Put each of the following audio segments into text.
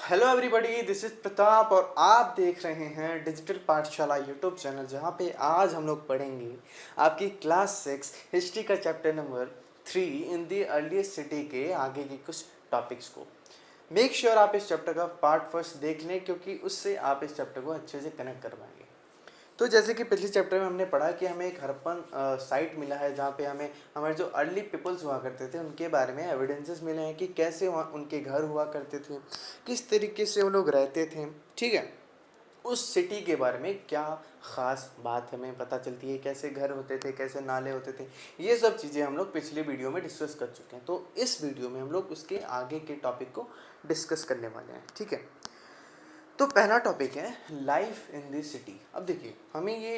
Hello everybody, this is Pratap और आप देख रहे हैं डिजिटल पाठशाला यूट्यूब चैनल, जहाँ पे आज हम लोग पढ़ेंगे आपकी क्लास 6 हिस्ट्री का chapter number 3 in the earliest city के आगे के कुछ टॉपिक्स को। मेक श्योर आप इस चैप्टर का पार्ट फर्स्ट देख लें, क्योंकि उससे आप इस चैप्टर को अच्छे से कनेक्ट कर पाएंगे। तो जैसे कि पिछले चैप्टर में हमने पढ़ा कि हमें एक हड़प्पन साइट मिला है, जहाँ पे हमें हमारे जो अर्ली पीपल्स हुआ करते थे उनके बारे में एविडेंसेस मिले हैं कि कैसे वहाँ उनके घर हुआ करते थे, किस तरीके से वो लोग रहते थे। ठीक है, उस सिटी के बारे में क्या ख़ास बात हमें पता चलती है, कैसे घर होते थे, कैसे नाले होते थे। ये सब चीज़ें हम लोग पिछले वीडियो में डिस्कस कर चुके हैं। तो इस वीडियो में हम लोग उसके आगे के टॉपिक को डिस्कस करने वाले हैं। ठीक है, तो पहला टॉपिक है लाइफ इन दिस सिटी। अब देखिए, हमें ये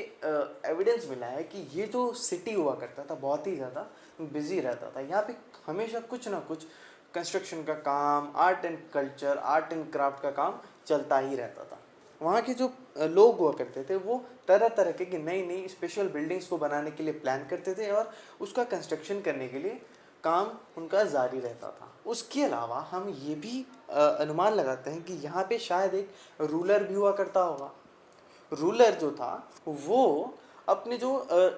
एविडेंस मिला है कि ये जो सिटी हुआ करता था बहुत ही ज़्यादा बिजी रहता था। यहाँ पे हमेशा कुछ ना कुछ कंस्ट्रक्शन का काम, art and culture, art and craft का काम चलता ही रहता था। वहाँ के जो लोग हुआ करते थे वो तरह तरह के नई नई स्पेशल बिल्डिंग्स को बनाने के लिए प्लान करते थे और उसका कंस्ट्रक्शन करने के लिए काम उनका जारी रहता था। उसके अलावा हम ये भी अनुमान लगाते हैं कि यहाँ पे शायद एक रूलर भी हुआ करता होगा। रूलर जो था वो अपने जो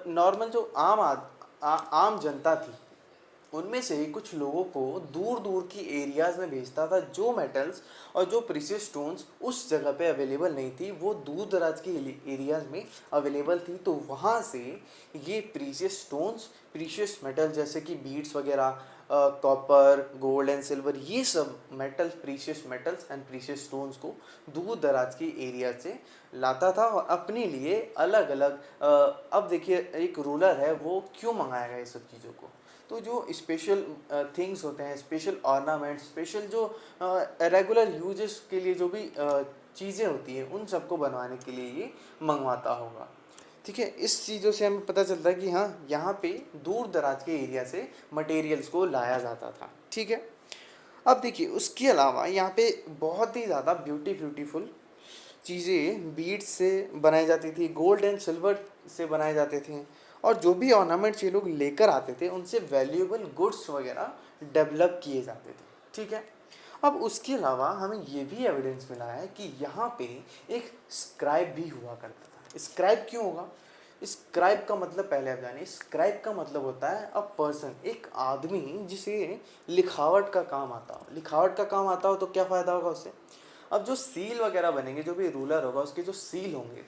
नॉर्मल जो आम जनता थी उनमें से ही कुछ लोगों को दूर दूर की एरियाज़ में भेजता था। जो मेटल्स और जो प्रीशियस स्टोन्स उस जगह पे अवेलेबल नहीं थी वो दूर दराज के एरियाज़ में अवेलेबल थी, तो वहाँ से ये प्रीशियस स्टोन्स, प्रीशियस मेटल जैसे कि बीड्स वगैरह, कॉपर, गोल्ड एंड सिल्वर, ये सब metals, precious metals and precious stones को दूर दराज के एरिया से लाता था और अपने लिए अलग अलग अब देखिए, एक रूलर है वो क्यों मंगाएगा ये सब चीज़ों को। तो जो स्पेशल थिंग्स होते हैं, स्पेशल ऑर्नामेंट्स, स्पेशल जो रेगुलर यूजेस के लिए जो भी चीज़ें होती हैं उन सबको बनवाने के लिए ये मंगवाता होगा। ठीक है, इस चीज़ों से हमें पता चलता है कि हाँ, यहाँ पे दूर दराज के एरिया से मटेरियल्स को लाया जाता था। ठीक है, अब देखिए उसके अलावा यहाँ पे बहुत ही ज़्यादा ब्यूटीफुल चीज़ें बीड्स से बनाई जाती थी, गोल्ड एंड सिल्वर से बनाए जाते थे, और जो भी ऑर्नामेंट्स ये लोग लेकर आते थे उनसे वैल्यूएबल गुड्स वगैरह डेवलप किए जाते थे। ठीक है, अब उसके अलावा हमें ये भी एविडेंस मिला है कि यहाँ पे एक स्क्राइब भी हुआ करता था। स्क्राइब क्यों होगा? स्क्राइब का मतलब पहले आप जानिए। स्क्राइब का मतलब होता है अ पर्सन, एक आदमी जिसे लिखावट का काम आता हो। लिखावट का काम आता हो तो क्या फ़ायदा होगा उससे? अब जो सील वगैरह बनेंगे, जो भी रूलर होगा उसके जो सील होंगे,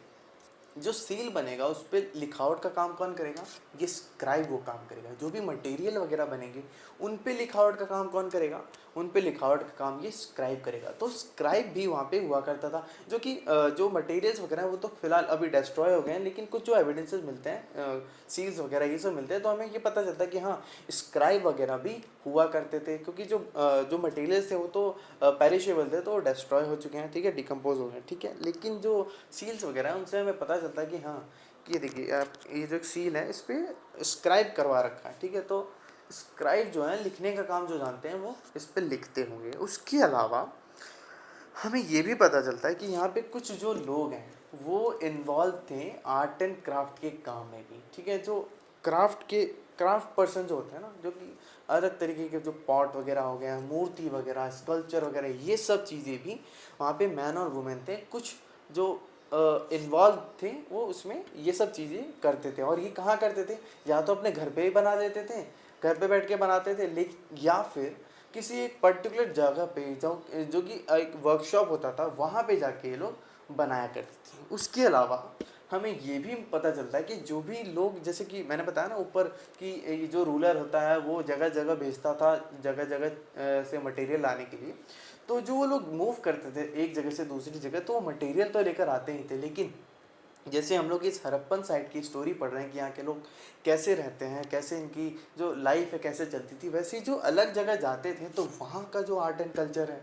जो सील बनेगा उस पर लिखावट का काम कौन करेगा? ये स्क्राइब वो काम करेगा। जो भी मटेरियल वगैरह बनेंगे उन पे लिखावट का काम कौन करेगा? उन पे लिखावट का काम ये स्क्राइब करेगा। तो स्क्राइब भी वहाँ पे हुआ करता था। जो कि जो मटेरियल्स वगैरह वो तो फिलहाल अभी डिस्ट्रॉय हो गए हैं, लेकिन कुछ जो एविडेंसेस मिलते हैं, सील्स वगैरह ये सब मिलते हैं, तो हमें ये पता चलता है कि हाँ, स्क्राइब वगैरह भी हुआ करते थे। क्योंकि जो मटेरियल्स थे वो तो पेरिशेबल थे, तो डिस्ट्रॉय हो चुके हैं। ठीक है, डिकम्पोज हो गए। ठीक है, लेकिन जो सील्स वगैरह हैं उनसे हमें पता चलता है कि हाँ, ये देखिए आप, ये जो सील है इस पर स्क्राइब करवा रखा है। ठीक है, तो स्क्राइब जो है लिखने का काम जो जानते हैं वो इस पर लिखते होंगे। उसके अलावा हमें ये भी पता चलता है कि यहाँ पे कुछ जो लोग हैं वो इन्वॉल्व थे आर्ट एंड क्राफ्ट के काम में भी। ठीक है, जो क्राफ्ट पर्सन जो होते हैं ना, जो कि अलग तरीके के जो पॉट वगैरह हो गया, मूर्ति वगैरह, स्कल्पचर वगैरह, ये सब चीज़ें भी वहाँ पे मैन और वुमेन थे, कुछ जो इन्वॉल्व थे वो उसमें ये सब चीज़ें करते थे। और ये कहाँ करते थे? या तो अपने घर पे ही बना देते थे, घर पे बैठ के बनाते थे, लेकिन या फिर किसी एक पर्टिकुलर जगह पे जो कि एक वर्कशॉप होता था वहाँ पे जाके ये लोग बनाया करते थे। उसके अलावा हमें ये भी पता चलता है कि जो भी लोग, जैसे कि मैंने बताया ना ऊपर, कि ये जो रूलर होता है वो जगह जगह भेजता था, जगह जगह से मटेरियल लाने के लिए। तो जो वो लोग मूव करते थे एक जगह से दूसरी जगह, तो वो मटेरियल तो लेकर आते ही थे, लेकिन जैसे हम लोग इस हड़प्पन साइड की स्टोरी पढ़ रहे हैं कि यहाँ के लोग कैसे रहते हैं, कैसे इनकी जो लाइफ है कैसे चलती थी, वैसे ही जो अलग जगह जाते थे तो वहाँ का जो आर्ट एंड कल्चर है,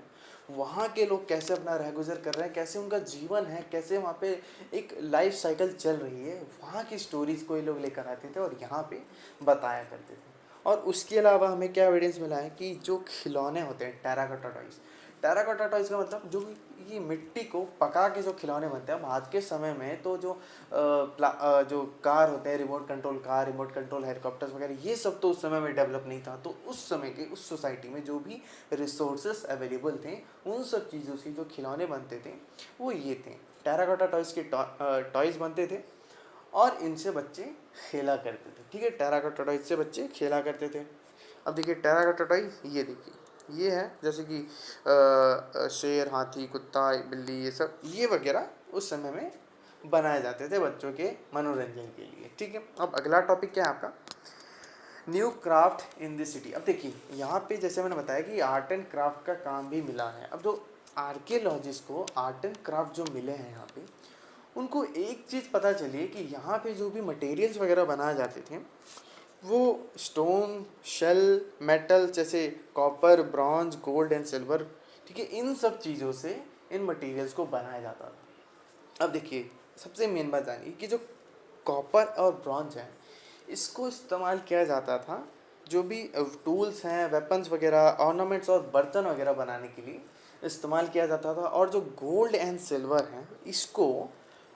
वहाँ के लोग कैसे अपना रह गुजर कर रहे हैं, कैसे उनका जीवन है, कैसे वहाँ पे एक लाइफ साइकिल चल रही है, वहाँ की स्टोरीज़ को ये लोग लेकर आते थे और यहाँ पे बताया करते थे। और उसके अलावा हमें क्या एविडेंस मिला है कि जो खिलौने होते हैं, टेराकोटा टॉयज़, टेराकोटा टॉयज का मतलब जो ये मिट्टी को पका के जो खिलौने बनते हैं। अब आज के समय में तो जो कार होते हैं, remote control car, remote control helicopters वगैरह, ये सब तो उस समय में डेवलप नहीं था। तो उस समय के उस सोसाइटी में जो भी रिसोर्सेस अवेलेबल थे, उन सब चीज़ों से जो खिलौने बनते थे वो ये थे। टेराकोटा टॉयज के टॉयज बनते थे और इनसे बच्चे खेला करते थे। ठीक है, टेराकोटा टॉयज से बच्चे खेला करते थे। अब देखिए टेराकोटा टॉय, ये देखिए ये है जैसे कि शेर, हाथी, कुत्ता, बिल्ली, ये सब ये वगैरह उस समय में बनाए जाते थे बच्चों के मनोरंजन के लिए। ठीक है, अब अगला टॉपिक क्या है आपका, new craft in the city. अब देखिए यहाँ पे जैसे मैंने बताया कि आर्ट एंड क्राफ्ट का काम भी मिला है। अब जो आर्कियोलॉजिस्ट को आर्ट एंड क्राफ्ट जो मिले हैं यहाँ पे, उनको एक चीज़ पता चली है कि यहाँ पे जो भी मटेरियल्स वगैरह बनाए जाते थे वो स्टोन, शेल, मेटल जैसे copper, bronze, gold and silver, ठीक है, इन सब चीज़ों से इन मटेरियल्स को बनाया जाता था। अब देखिए सबसे मेन बात जानिए कि जो कॉपर और ब्रॉन्ज है, इसको इस्तेमाल किया जाता था जो भी टूल्स हैं, वेपन्स वगैरह, ऑर्नामेंट्स और बर्तन वगैरह बनाने के लिए इस्तेमाल किया जाता था। और जो गोल्ड एंड सिल्वर हैं, इसको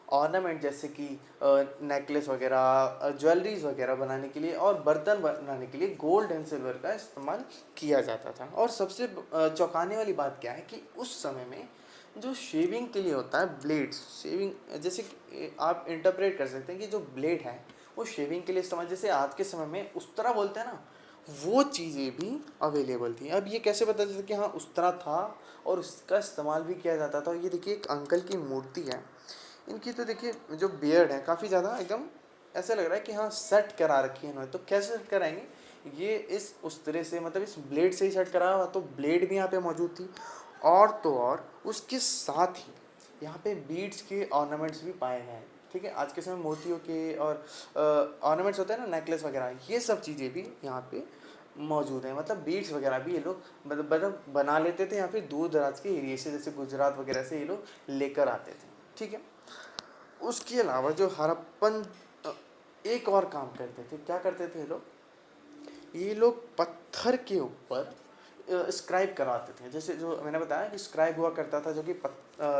ऑर्नामेंट जैसे कि नेकलेस वगैरह, ज्वेलरीज वगैरह बनाने के लिए और बर्तन बनाने के लिए गोल्ड एंड सिल्वर का इस्तेमाल किया जाता था। और सबसे चौंकाने वाली बात क्या है कि उस समय में जो शेविंग के लिए होता है ब्लेड्स, शेविंग जैसे कि आप इंटरप्रेट कर सकते हैं कि जो ब्लेड है वो शेविंग के लिए इस्तेमाल, जैसे आज के समय में उस्तरा बोलते हैं ना, वो चीज़ें भी अवेलेबल थी। अब ये कैसे पता चलता कि हाँ उस्तरा था और उसका इस्तेमाल भी किया जाता था। ये देखिए एक अंकल की मूर्ति है, इनकी तो देखिए जो बियर्ड है काफ़ी ज़्यादा एकदम ऐसा लग रहा है कि हाँ सेट करा रखी है इन्होंने। तो कैसे सेट कराएंगे, ये इस उस तरह से मतलब इस ब्लेड से ही सेट करा हुआ। तो ब्लेड भी यहाँ पे मौजूद थी और तो और उसके साथ ही यहाँ पे बीड्स के ऑर्नामेंट्स भी पाए गए हैं। ठीक है, आज के समय मोतियों के और ऑर्नामेंट्स होते हैं ना, नेकलेस वगैरह, ये सब चीज़ें भी यहाँ पे मौजूद हैं। मतलब बीड्स वगैरह भी ये लोग मतलब बना लेते थे या फिर दूर दराज के एरिया से, जैसे गुजरात वगैरह से ये लोग लेकर आते थे। ठीक है, उसके अलावा जो हड़प्पन एक और काम करते थे, क्या करते थे ये लोग पत्थर के ऊपर स्क्राइब करवाते थे। जैसे जो मैंने बताया कि स्क्राइब हुआ करता था जो कि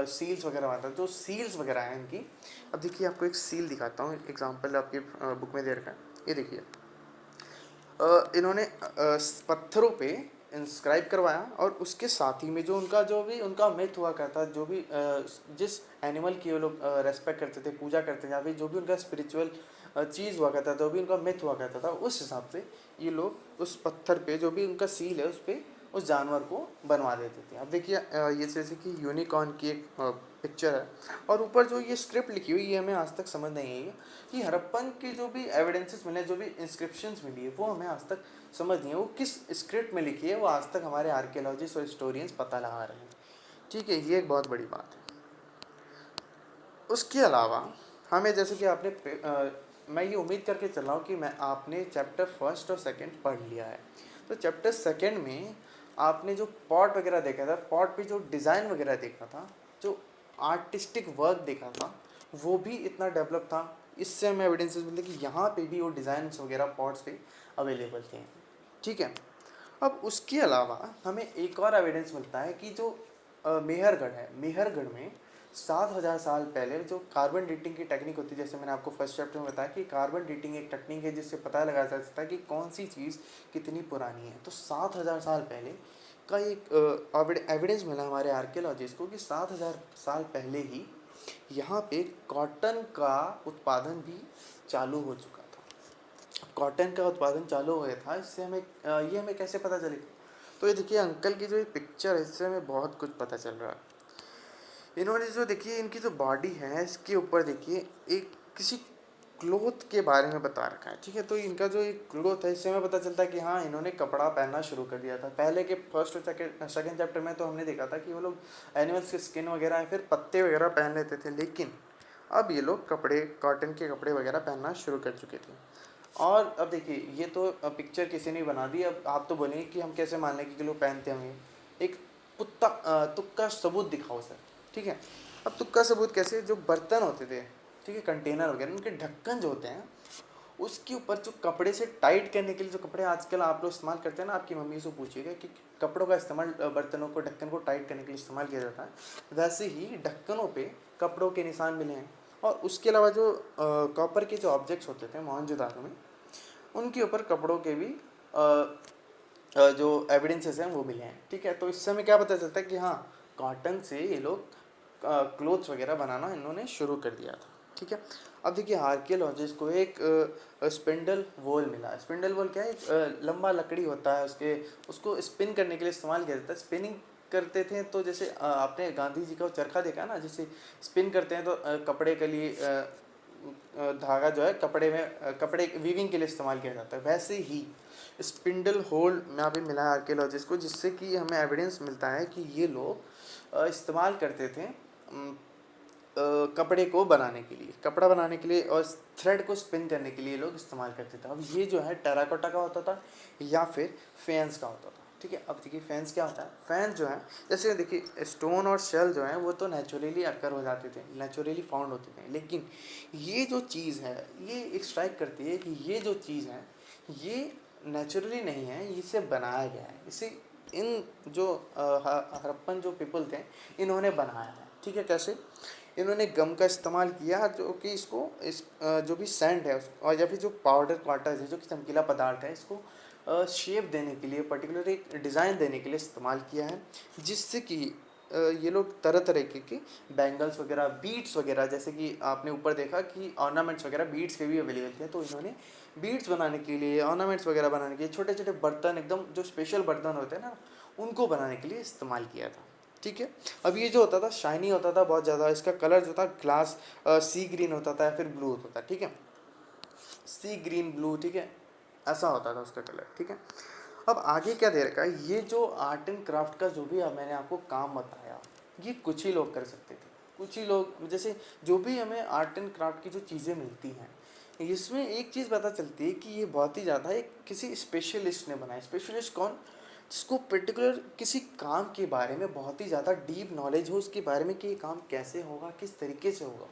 सील्स वगैरह बनता था, जो सील्स वगैरह हैं इनकी। अब देखिए आपको एक सील दिखाता हूँ, एग्जांपल आपकी बुक में दे रखा है, ये देखिए इन्होंने पत्थरों पे इंस्क्राइब करवाया और उसके साथ ही में जो भी उनका मिथ हुआ करता, जो भी जिस एनिमल की वो लोग रेस्पेक्ट करते थे, पूजा करते थे, या फिर जो भी उनका स्पिरिचुअल चीज़ हुआ करता था, जो भी उनका मिथ हुआ करता था, उस हिसाब से ये लोग उस पत्थर पे जो भी उनका सील है उस पर उस जानवर को बनवा देते थे। अब देखिए ये जैसे कि यूनिकॉर्न की एक पिक्चर है और ऊपर जो ये स्क्रिप्ट लिखी हुई, ये हमें आज तक समझ नहीं आई है कि हड़प्पन की जो भी एविडेंसेस मिले, जो भी इंस्क्रिप्शंस मिली है, वो हमें आज तक समझ नहीं है वो किस स्क्रिप्ट में लिखी है। वो आज तक हमारे आर्कियोलॉजिस्ट और हिस्टोरियंस पता लगा रहे हैं। ठीक है, ये एक बहुत बड़ी बात है। उसके अलावा हमें जैसे कि मैं ये उम्मीद करके चल रहा हूँ कि आपने चैप्टर फर्स्ट और सेकंड पढ़ लिया है। तो चैप्टर सेकंड में आपने जो पॉट वगैरह देखा था, पॉट पे जो डिज़ाइन वगैरह देखा था, जो आर्टिस्टिक वर्क देखा था, वो भी इतना डेवलप था। इससे हमें एविडेंसेस मिलते कि यहाँ पे भी वो डिज़ाइंस वगैरह पॉट्स पे अवेलेबल थे। ठीक है, अब उसके अलावा हमें एक और एविडेंस मिलता है कि जो मेहरगढ़ है, मेहरगढ़ में 7,000 साल पहले जो कार्बन डेटिंग की टेक्निक होती है, जैसे मैंने आपको फर्स्ट चैप्टर में बताया कि कार्बन डेटिंग एक टेक्निक है जिससे पता लगाया जा सकता है कि कौन सी चीज़ कितनी पुरानी है। तो 7,000 साल पहले का एक एविडेंस मिला हमारे आर्कियोलॉजिस्ट को कि 7,000 साल पहले ही यहाँ पे कॉटन का उत्पादन भी चालू हो चुका था। कॉटन का उत्पादन चालू हो गया था। इससे ये हमें कैसे पता चलेगा, तो ये देखिए अंकल की जो ये पिक्चर है, इससे हमें बहुत कुछ पता चल रहा है। इन्होंने जो देखिए इनकी जो बॉडी है, इसके ऊपर देखिए एक किसी क्लोथ के बारे में बता रखा है। ठीक है, तो इनका जो एक क्लोथ है, इससे हमें पता चलता है कि हाँ इन्होंने कपड़ा पहनना शुरू कर दिया था। पहले के फर्स्ट और सेकंड चैप्टर में तो हमने देखा था कि वो लोग एनिमल्स के स्किन वगैरह या फिर पत्ते वगैरह पहन लेते थे, लेकिन अब ये लोग कपड़े, कॉटन के कपड़े वगैरह पहनना शुरू कर चुके थे। और अब देखिए ये तो पिक्चर किसी ने बना दी। अब आप तो बोलेंगे कि हम कैसे मान लें कि लोग पहनते होंगे। एक तुक्का सबूत दिखाओ सर। ठीक है, अब तुक्का सबूत कैसे, जो बर्तन होते थे, ठीक है, कंटेनर वगैरह, उनके ढक्कन जो होते हैं उसके ऊपर जो कपड़े से टाइट करने के लिए, जो कपड़े आजकल आप लोग इस्तेमाल करते हैं ना, आपकी मम्मी से पूछिएगा कि कपड़ों का इस्तेमाल बर्तनों को, ढक्कन को टाइट करने के लिए इस्तेमाल किया जाता है, वैसे ही ढक्कनों पे कपड़ों के निशान मिले हैं। और उसके अलावा जो कॉपर के जो ऑब्जेक्ट्स होते थे मोहनजोदारो में, उनके ऊपर कपड़ों के भी जो एविडेंसेस हैं वो मिले हैं। ठीक है, तो इससे हमें क्या पता चलता है कि हाँ, कॉटन से ये लोग क्लोथ्स वगैरह बनाना इन्होंने शुरू कर दिया था। ठीक है, अब देखिए आर्कियोलॉजिस्ट को एक स्पिंडल वोल मिला। स्पिंडल वोल क्या है? एक लंबा लकड़ी होता है, उसको स्पिन करने के लिए इस्तेमाल किया जाता है। स्पिनिंग करते थे तो जैसे आपने गांधी जी का चरखा देखा ना, जैसे स्पिन करते हैं तो कपड़े के लिए धागा जो है कपड़े में कपड़े वीविंग के लिए इस्तेमाल किया जाता है, वैसे ही स्पिंडल होल में अभी मिला है आर्कियोलॉजिस्ट को, जिससे कि हमें एविडेंस मिलता है कि ये लोग इस्तेमाल करते थे कपड़े को बनाने के लिए, कपड़ा बनाने के लिए, और थ्रेड को स्पिन करने के लिए लोग इस्तेमाल करते थे। अब ये जो है टेराकोटा का होता था या फिर फैंस का होता था। ठीक है, अब देखिए फैंस क्या होता है। फैंस जो है, जैसे देखिए स्टोन और शेल जो है वो तो नेचुरली अकर हो जाते थे, नेचुरली फाउंड होते थे, लेकिन ये जो चीज़ है ये एक स्ट्राइक करती है कि ये जो चीज़ है ये नेचुरली नहीं है, इसे बनाया गया है, इसे इन जो हड़प्पन जो पीपल थे इन्होंने बनाया है। ठीक है, कैसे? इन्होंने गम का इस्तेमाल किया, जो कि इसको जो भी सैंड है और या फिर जो पाउडर क्वार्टर्स है, जो कि चमकीला पदार्थ है, इसको शेप देने के लिए, पर्टिकुलर एक डिज़ाइन देने के लिए इस्तेमाल किया है, जिससे कि ये लोग तरह तरह के बैंगल्स वगैरह, बीड्स वगैरह, जैसे कि आपने ऊपर देखा कि ऑर्नामेंट्स वगैरह बीड्स के भी अवेलेबल थे, तो इन्होंने बीड्स बनाने के लिए, ऑर्नामेंट्स वगैरह बनाने के लिए, छोटे छोटे बर्तन, एकदम जो स्पेशल बर्तन होते हैं ना, उनको बनाने के लिए इस्तेमाल किया था। ठीक है, अब ये जो होता था शाइनी होता था बहुत ज़्यादा, इसका कलर जो था ग्लास सी ग्रीन होता था या फिर ब्लू होता था। ठीक है, सी ग्रीन ब्लू, ठीक है, ऐसा होता था उसका कलर। ठीक है, अब आगे क्या दे रखा है, ये जो आर्ट एंड क्राफ्ट का जो भी मैंने आपको काम बताया, ये कुछ ही लोग कर सकते थे, कुछ ही लोग। जैसे जो भी हमें आर्ट एंड क्राफ्ट की जो चीज़ें मिलती हैं, इसमें एक चीज़ पता चलती है कि ये बहुत ही ज़्यादा एक किसी स्पेशलिस्ट ने बनाया। स्पेशलिस्ट कौन? जिसको पर्टिकुलर किसी काम के बारे में बहुत ही ज़्यादा डीप नॉलेज हो, उसके बारे में कि ये काम कैसे होगा, किस तरीके से होगा,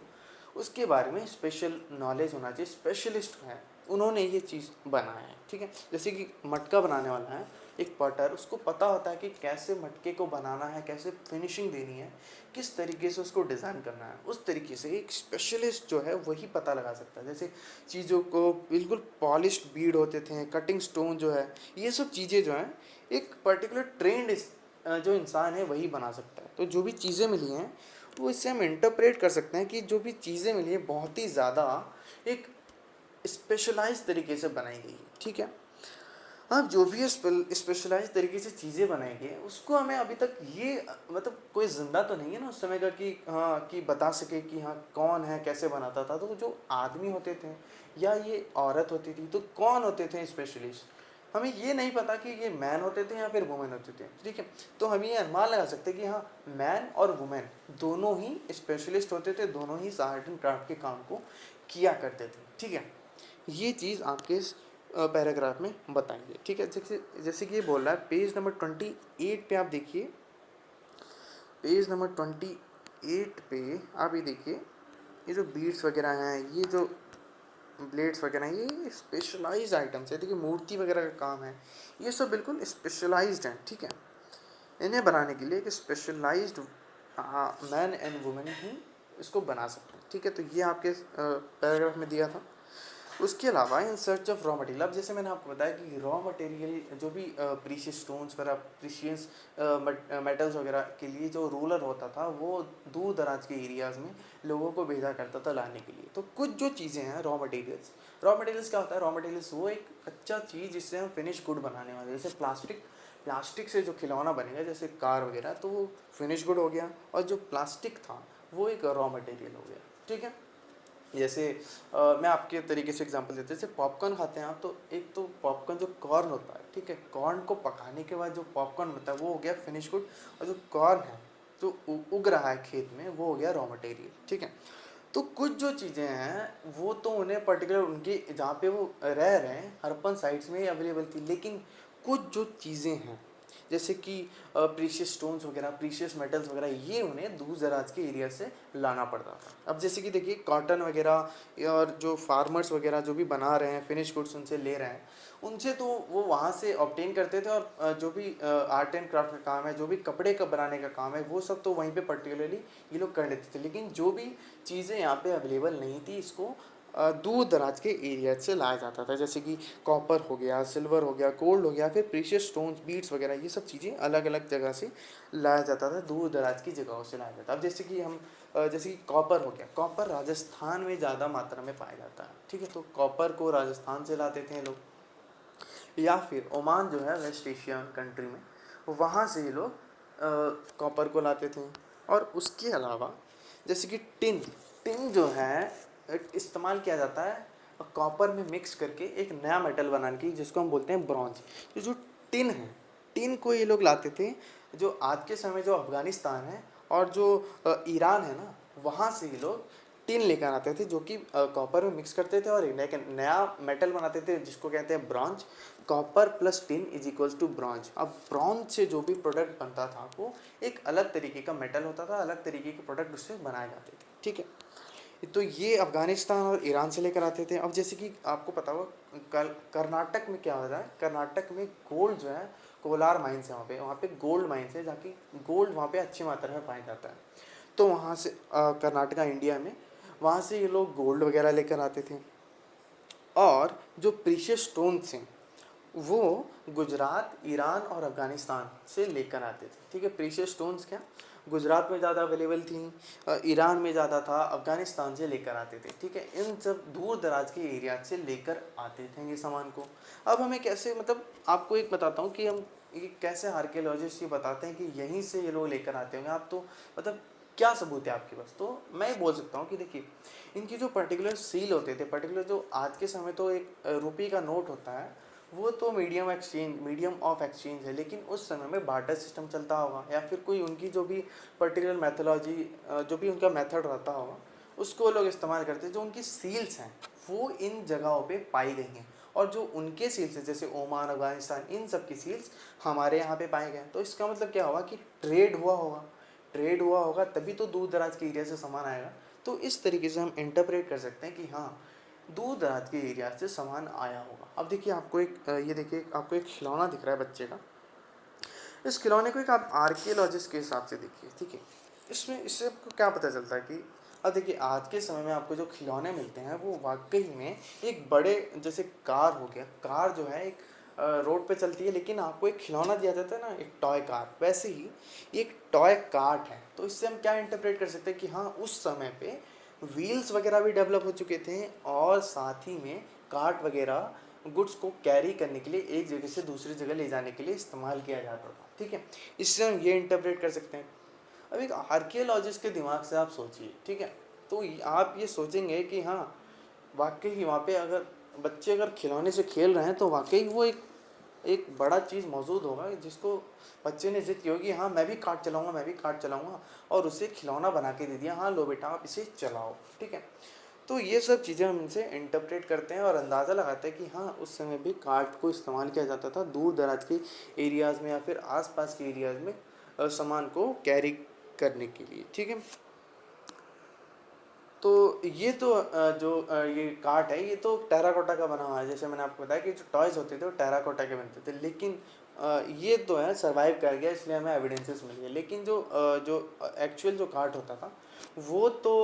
उसके बारे में स्पेशल नॉलेज होना चाहिए। स्पेशलिस्ट हैं, उन्होंने ये चीज़ बनाया है। ठीक है, जैसे कि मटका बनाने वाला है एक पॉटर, उसको पता होता है कि कैसे मटके को बनाना है, कैसे फिनिशिंग देनी है, किस तरीके से उसको डिज़ाइन करना है। उस तरीके से एक स्पेशलिस्ट जो है वही पता लगा सकता है। जैसे चीज़ों को बिल्कुल पॉलिश्ड बीड होते थे, कटिंग स्टोन जो है, ये सब चीज़ें जो हैं एक पर्टिकुलर ट्रेंड जो इंसान है वही बना सकता है। तो जो भी चीज़ें मिली हैं वो इससे हम इंटरप्रेट कर सकते हैं कि जो भी चीज़ें मिली है बहुत ही ज़्यादा एक स्पेशलाइज तरीके से बनाई गई है। ठीक है, अब जो भी स्पेशलाइज तरीके से चीज़ें बनाई गई हैं उसको हमें अभी तक ये मतलब कोई जिंदा तो नहीं है ना उस समय का कि हाँ कि बता सके कि हाँ कौन है, कैसे बनाता था। तो जो आदमी होते थे या ये औरत होती थी, तो कौन होते थे स्पेशलिस्ट, हमें ये नहीं पता कि ये मैन होते थे या फिर वुमेन होते थे। ठीक है, तो हम ये अनुमान लगा सकते हैं कि हाँ, मैन और वुमेन दोनों ही स्पेशलिस्ट होते थे, दोनों ही आर्ट एंड क्राफ्ट के काम को किया करते थे। ठीक है, ये चीज़ आपके इस पैराग्राफ में बताएंगे। ठीक है, जैसे जैसे कि ये बोल रहा है पेज नंबर 28 पे, आप देखिए पेज नंबर 28 पे आप ये देखिए, ये जो बीड्स वगैरह हैं, ये जो ब्लेड्स वगैरह, ये स्पेशलाइज्ड आइटम्स है। देखिए मूर्ति वगैरह का काम है, ये सब बिल्कुल स्पेशलाइज्ड हैं। ठीक है, इन्हें बनाने के लिए एक स्पेशलाइज्ड मैन एंड वुमेन ही इसको बना सकते हैं। ठीक है, तो ये आपके पैराग्राफ में दिया था। उसके अलावा in search of raw material, अब जैसे मैंने आपको बताया कि रॉ मटेरियल जो भी प्रीशियस स्टोन्स वगैरह, प्रीशियस मेटल्स वगैरह के लिए जो रूलर होता था वो दूर दराज के एरियाज़ में लोगों को भेजा करता था लाने के लिए। तो कुछ जो चीज़ें हैं रॉ मटेरियल्स, क्या होता है? रॉ मटेरियल्स वो एक कच्चा चीज़ जिससे हम फिनिश गुड बनाने वाले, जैसे प्लास्टिक से जो खिलौना बनेगा जैसे कार वगैरह, तो वो फिनिश गुड हो गया, और जो प्लास्टिक था वो एक रॉ मटेरियल हो गया। ठीक है, जैसे मैं आपके तरीके से एग्जांपल देते हैं, जैसे पॉपकॉर्न खाते हैं आप, तो एक तो पॉपकॉर्न जो कॉर्न होता है, ठीक है, कॉर्न को पकाने के बाद जो पॉपकॉर्न बनता है वो हो गया फिनिश गुड, और जो कॉर्न है जो उग रहा है खेत में वो हो गया रॉ मटेरियल। ठीक है, तो कुछ जो चीज़ें हैं वो तो उन्हें पर्टिकुलर उनके जहाँ पे वो रह रहे हैं हरपन साइट्स में अवेलेबल थी, लेकिन कुछ जो चीज़ें हैं जैसे कि प्रीशियस स्टोन्स वगैरह, प्रीशियस मेटल्स वगैरह, ये उन्हें दूर दराज के एरिया से लाना पड़ता था। अब जैसे कि देखिए कॉटन वगैरह और जो फार्मर्स वगैरह जो भी बना रहे हैं फिनिश गुड्स उनसे ले रहे हैं, उनसे तो वो वहाँ से ऑब्टेन करते थे। और जो भी आर्ट एंड क्राफ्ट का काम है, जो भी कपड़े का बनाने का काम है, वो सब तो वहीं पे पर्टिकुलरली ये लोग कर लेते थे। लेकिन जो भी चीज़ें यहाँ पे अवेलेबल नहीं थी, इसको दूर दराज के एरिया से लाया जाता था। जैसे कि कॉपर हो गया, सिल्वर हो गया, गोल्ड हो गया, फिर प्रीशियस स्टोन्स, बीड्स वगैरह, ये सब चीज़ें अलग अलग जगह से लाया जाता था, दूर दराज की जगहों से लाया जाता। अब जैसे कि हम जैसे कि कॉपर हो गया, कॉपर राजस्थान में ज़्यादा मात्रा में पाया जाता है, ठीक है। तो कॉपर को राजस्थान से लाते थे लोग, या फिर ओमान जो है वेस्ट एशिया कंट्री में, वहाँ से ये लोग कॉपर को लाते थे। और उसके अलावा जैसे कि टिन, टिन जो है इस्तेमाल किया जाता है कॉपर में मिक्स करके एक नया मेटल बनाने की, जिसको हम बोलते हैं ब्रॉन्ज। ये जो टिन है, टिन को ये लोग लाते थे, जो आज के समय जो अफगानिस्तान है और जो ईरान है ना, वहाँ से ये लोग टिन लेकर आते थे, जो कि कॉपर में मिक्स करते थे और एक नया मेटल बनाते थे, जिसको कहते हैं bronze. Copper plus tin is equals to bronze. अब ब्रॉन्ज से जो भी प्रोडक्ट बनता था वो एक अलग तरीके का मेटल होता था, अलग तरीके के प्रोडक्ट उससे बनाए जाते थे, ठीक है। तो ये अफगानिस्तान और ईरान से लेकर आते थे। अब जैसे कि आपको पता होगा कर्नाटक में क्या हो रहा है, कर्नाटक में गोल्ड जो है, कोलार माइंस है वहाँ पे गोल्ड माइंस है, जाके गोल्ड वहाँ पे अच्छी मात्रा में पाया जाता है। तो वहाँ से कर्नाटका इंडिया में, वहाँ से ये लोग गोल्ड वगैरह लेकर आते थे। और जो प्रीशियस स्टोन्स हैं वो गुजरात, ईरान और अफ़गानिस्तान से लेकर आते थे, ठीक है। प्रीशियस स्टोन्स क्या गुजरात में ज़्यादा अवेलेबल थी, ईरान में ज़्यादा था, अफ़गानिस्तान से लेकर आते थे, ठीक है। इन सब दूर दराज के एरिया से लेकर आते थे ये सामान को। अब हमें कैसे, मतलब आपको एक बताता हूँ कि हम ये कैसे आर्कियोलॉजिस्ट ये बताते हैं कि यहीं से ये लोग लेकर आते होंगे। आप तो मतलब क्या सबूत है आपके पास? तो मैं बोल सकता हूँ कि देखिए इनकी जो पर्टिकुलर सील होते थे, पर्टिकुलर जो आज के समय तो एक रुपये का नोट होता है, वो तो मीडियम ऑफ एक्सचेंज है। लेकिन उस समय में बार्टर सिस्टम चलता होगा, या फिर कोई उनकी जो भी पर्टिकुलर मैथोलॉजी, जो भी उनका मेथड रहता होगा, उसको लोग इस्तेमाल करते हैं। जो उनकी सील्स हैं वो इन जगहों पे पाई गई हैं, और जो उनके सील्स हैं जैसे ओमान, अफगानिस्तान, इन सब की सील्स हमारे यहाँ पे पाए गए। तो इसका मतलब क्या होगा कि ट्रेड हुआ होगा तभी तो दूर दराज के एरिया से सामान आएगा। तो इस तरीके से हम इंटरप्रेट कर सकते हैं कि हाँ, दूर दराज के एरिया से सामान आया होगा। अब देखिए आपको एक ये देखिए आपको एक खिलौना दिख रहा है बच्चे का। इस खिलौने को एक आप आर्कियोलॉजिस्ट के हिसाब से देखिए, ठीक है। इसमें इससे आपको क्या पता चलता है कि अब देखिए आज के समय में आपको जो खिलौने मिलते हैं वो वाकई में एक बड़े, जैसे कार हो गया, कार जो है एक रोड पे चलती है, लेकिन आपको एक खिलौना दिया जाता है ना, एक टॉय कार, वैसे ही ये एक टॉय कार्ट है। तो इससे हम क्या इंटरप्रेट कर सकते हैं कि हाँ, उस समय पे व्हील्स वगैरह भी डेवलप हो चुके थे, और साथ ही में कार्ट वगैरह गुड्स को कैरी करने के लिए एक जगह से दूसरी जगह ले जाने के लिए इस्तेमाल किया जाता था, ठीक है। इससे हम ये इंटरप्रेट कर सकते हैं। अब एक आर्कियोलॉजिस्ट के दिमाग से आप सोचिए, ठीक है। तो आप ये सोचेंगे कि हाँ, वाकई ही वहाँ पे अगर बच्चे अगर खिलौने से खेल रहे हैं तो वाकई वो एक बड़ा चीज़ मौजूद होगा, जिसको बच्चे ने जिद की होगी, हाँ मैं भी कार्ट चलाऊंगा, मैं भी कार्ट चलाऊंगा, और उसे खिलौना बना के दे दिया, हाँ लो बेटा आप इसे चलाओ, ठीक है। तो ये सब चीज़ें हम इनसे इंटरप्रेट करते हैं और अंदाज़ा लगाते हैं कि हाँ, उस समय भी कार्ट को इस्तेमाल किया जाता था दूर दराज के एरियाज़ में या फिर आसपास के एरियाज़ में सामान को कैरी करने के लिए, ठीक है। तो ये तो ये कार्ट है, ये तो टेराकोटा का बना हुआ है। जैसे मैंने आपको बताया कि जो टॉयज़ होते थे वो टेराकोटा के बनते थे, लेकिन ये तो है सर्वाइव कर गया, इसलिए हमें एविडेंसेस मिल गए। लेकिन जो एक्चुअल जो कार्ट होता था वो तो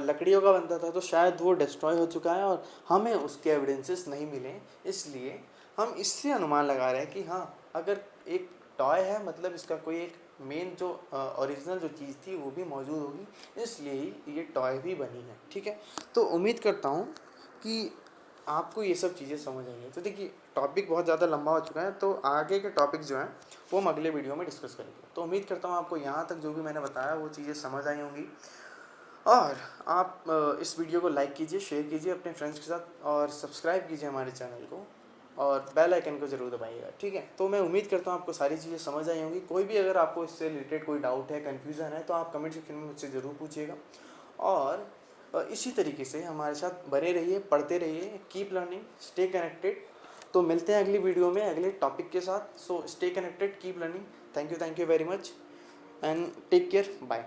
लकड़ियों का बनता था, तो शायद वो डिस्ट्रॉय हो चुका है और हमें उसके एविडेंसेस नहीं मिले। इसलिए हम इससे अनुमान लगा रहे हैं कि हाँ, अगर एक टॉय है मतलब इसका कोई एक मेन जो ओरिजिनल जो चीज़ थी वो भी मौजूद होगी, इसलिए ही ये टॉय भी बनी है, ठीक है। तो उम्मीद करता हूँ कि आपको ये सब चीज़ें समझ आई हैं। तो देखिए टॉपिक बहुत ज़्यादा लंबा हो चुका है, तो आगे के टॉपिक जो हैं वो हम अगले वीडियो में डिस्कस करेंगे। तो उम्मीद करता हूँ आपको यहाँ तक जो भी मैंने बताया वो चीज़ें समझ आई होंगी। और आप इस वीडियो को लाइक कीजिए, शेयर कीजिए अपने फ्रेंड्स के साथ, और सब्सक्राइब कीजिए हमारे चैनल को, और बेल आइकन को ज़रूर दबाइएगा, ठीक है। तो मैं उम्मीद करता हूँ आपको सारी चीज़ें समझ आई होंगी। कोई भी अगर आपको इससे रिलेटेड कोई डाउट है, कन्फ्यूज़न है, तो आप कमेंट सेक्शन में मुझसे ज़रूर पूछिएगा। और इसी तरीके से हमारे साथ बने रहिए, पढ़ते रहिए, कीप लर्निंग, स्टे कनेक्टेड। तो मिलते हैं अगली वीडियो में अगले टॉपिक के साथ. So stay connected, keep learning. Thank you very much and take care. Bye.